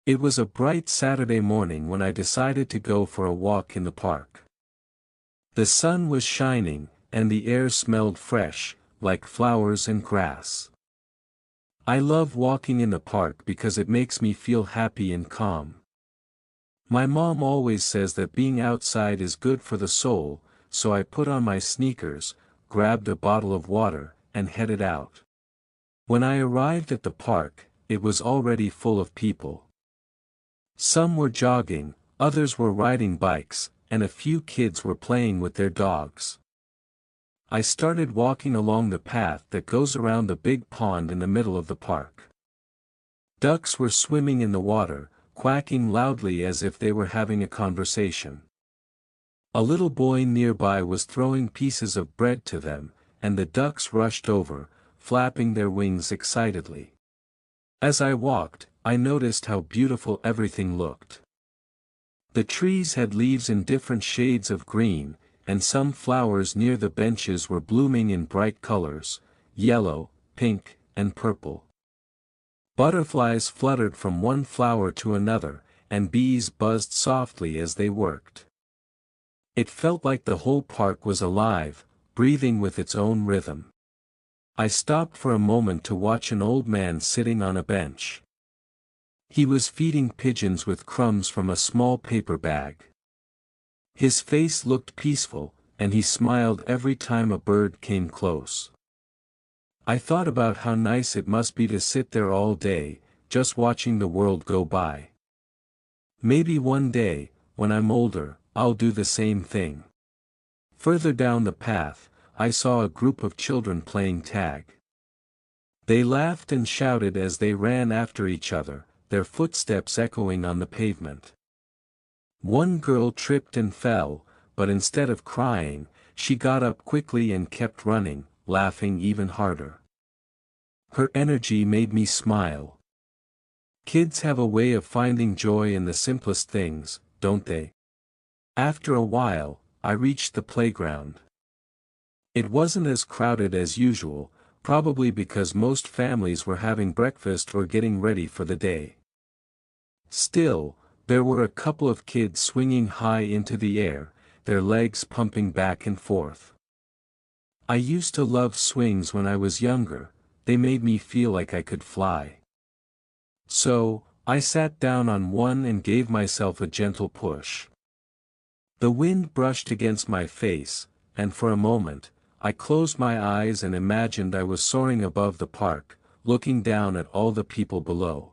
It was a bright Saturday morning when I decided to go for a walk in the park. The sun was shining, and the air smelled fresh, like flowers and grass. I love walking in the park because it makes me feel happy and calm. My mom always says that being outside is good for the soul, so I put on my sneakers, grabbed a bottle of water, and headed out. When I arrived at the park, it was already full of people. Some were jogging, others were riding bikes, and a few kids were playing with their dogs. I started walking along the path that goes around the big pond in the middle of the park. Ducks were swimming in the water, quacking loudly as if they were having a conversation. A little boy nearby was throwing pieces of bread to them, and the ducks rushed over, flapping their wings excitedly. As I walked, I noticed how beautiful everything looked. The trees had leaves in different shades of green, and some flowers near the benches were blooming in bright colors, yellow, pink, and purple. Butterflies fluttered from one flower to another, and bees buzzed softly as they worked. It felt like the whole park was alive, breathing with its own rhythm. I stopped for a moment to watch an old man sitting on a bench. He was feeding pigeons with crumbs from a small paper bag. His face looked peaceful, and he smiled every time a bird came close. I thought about how nice it must be to sit there all day, just watching the world go by. Maybe one day, when I'm older, I'll do the same thing. Further down the path, I saw a group of children playing tag. They laughed and shouted as they ran after each other, their footsteps echoing on the pavement. One girl tripped and fell, but instead of crying, she got up quickly and kept running, laughing even harder. Her energy made me smile. Kids have a way of finding joy in the simplest things, don't they? After a while, I reached the playground. It wasn't as crowded as usual, probably because most families were having breakfast or getting ready for the day. Still, there were a couple of kids swinging high into the air, their legs pumping back and forth. I used to love swings when I was younger, they made me feel like I could fly. So, I sat down on one and gave myself a gentle push. The wind brushed against my face, and for a moment, I closed my eyes and imagined I was soaring above the park, looking down at all the people below.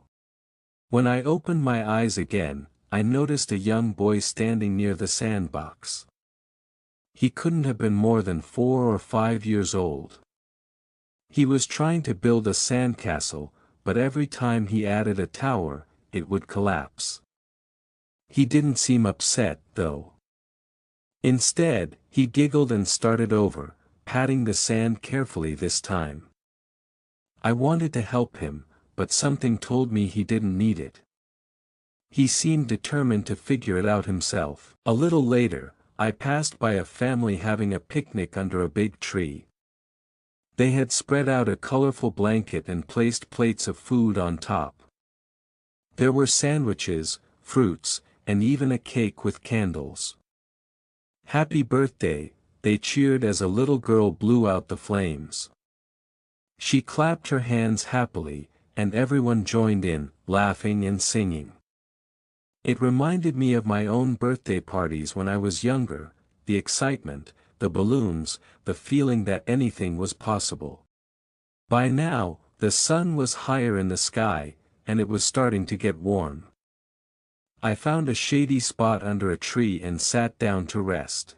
When I opened my eyes again, I noticed a young boy standing near the sandbox. He couldn't have been more than 4 or 5 years old. He was trying to build a sandcastle, but every time he added a tower, it would collapse. He didn't seem upset, though. Instead, he giggled and started over, patting the sand carefully this time. I wanted to help him, but something told me he didn't need it. He seemed determined to figure it out himself. A little later, I passed by a family having a picnic under a big tree. They had spread out a colorful blanket and placed plates of food on top. There were sandwiches, fruits, and even a cake with candles. "Happy birthday," they cheered as a little girl blew out the flames. She clapped her hands happily, and everyone joined in, laughing and singing. It reminded me of my own birthday parties when I was younger, the excitement, the balloons, the feeling that anything was possible. By now, the sun was higher in the sky, and it was starting to get warm. I found a shady spot under a tree and sat down to rest.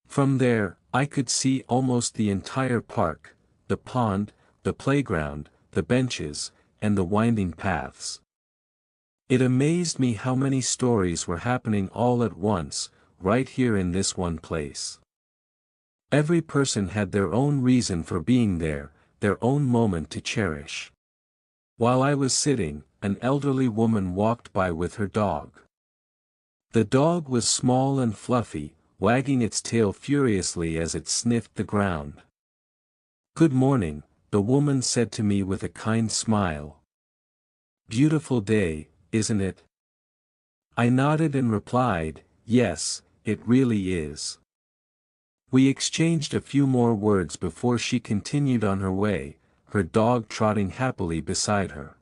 From there, I could see almost the entire park, the pond, the playground, the benches, and the winding paths. It amazed me how many stories were happening all at once, right here in this one place. Every person had their own reason for being there, their own moment to cherish. While I was sitting, an elderly woman walked by with her dog. The dog was small and fluffy, wagging its tail furiously as it sniffed the ground. "Good morning," the woman said to me with a kind smile. "Beautiful day, isn't it?" I nodded and replied, "Yes, it really is." We exchanged a few more words before she continued on her way, her dog trotting happily beside her.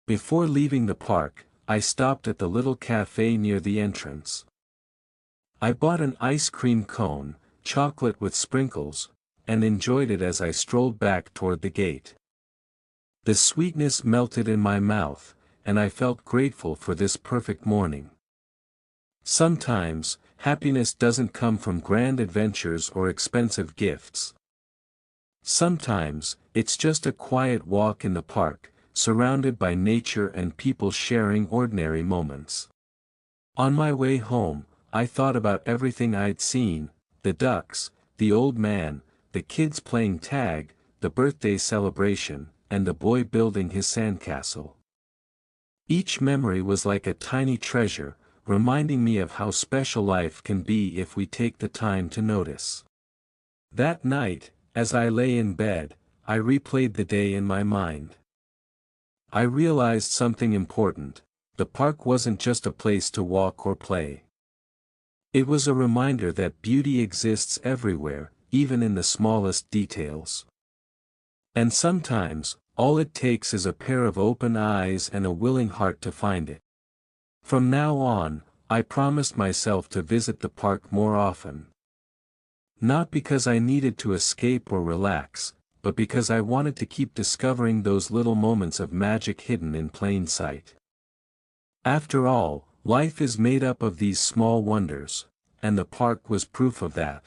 Before leaving the park, I stopped at the little cafe near the entrance. I bought an ice cream cone, chocolate with sprinkles, and enjoyed it as I strolled back toward the gate. The sweetness melted in my mouth, and I felt grateful for this perfect morning. Sometimes, happiness doesn't come from grand adventures or expensive gifts. Sometimes, it's just a quiet walk in the park, surrounded by nature and people sharing ordinary moments. On my way home, I thought about everything I'd seen: the ducks, the old man, the kids playing tag, the birthday celebration, and the boy building his sandcastle. Each memory was like a tiny treasure, reminding me of how special life can be if we take the time to notice. That night, as I lay in bed, I replayed the day in my mind. I realized something important: the park wasn't just a place to walk or play. It was a reminder that beauty exists everywhere, even in the smallest details. And sometimes, all it takes is a pair of open eyes and a willing heart to find it. From now on, I promised myself to visit the park more often. Not because I needed to escape or relax, but because I wanted to keep discovering those little moments of magic hidden in plain sight. After all, life is made up of these small wonders, and the park was proof of that.